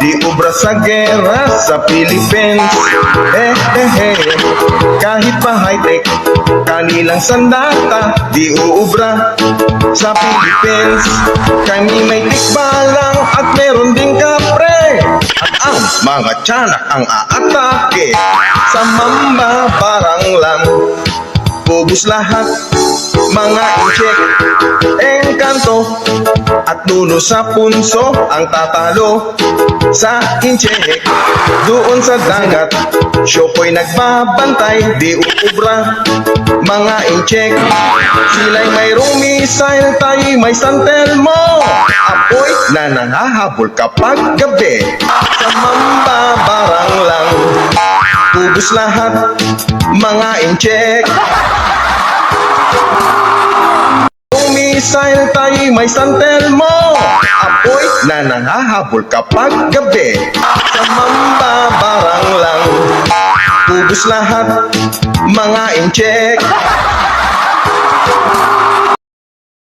di ubra sa gera sa Philippines. Kahit pa high-tech, kanilang sandata, di uubra sa Philippines. Kami may tikbalang at meron ding kapre, at ang mga tiyanak ang aatake. Sa mamba parang lang, ubus lahat, mga incheck, engkanto, at nuno sa punso ang tatalo sa incheck. Doon sa dagat, Syoko'y nagbabantay, di uubra, mga incheck. Sila'y mayroong missile, tayo'y may Santelmo, apoy na nangahabol kapag gabi. Sa mamba barang lang, ubus lahat, mga incheck. Missile tayo'y may Santelmo, apoy na nangahabol kapag gabi. Sa mamba barang lang, ubus lahat, mga incheck.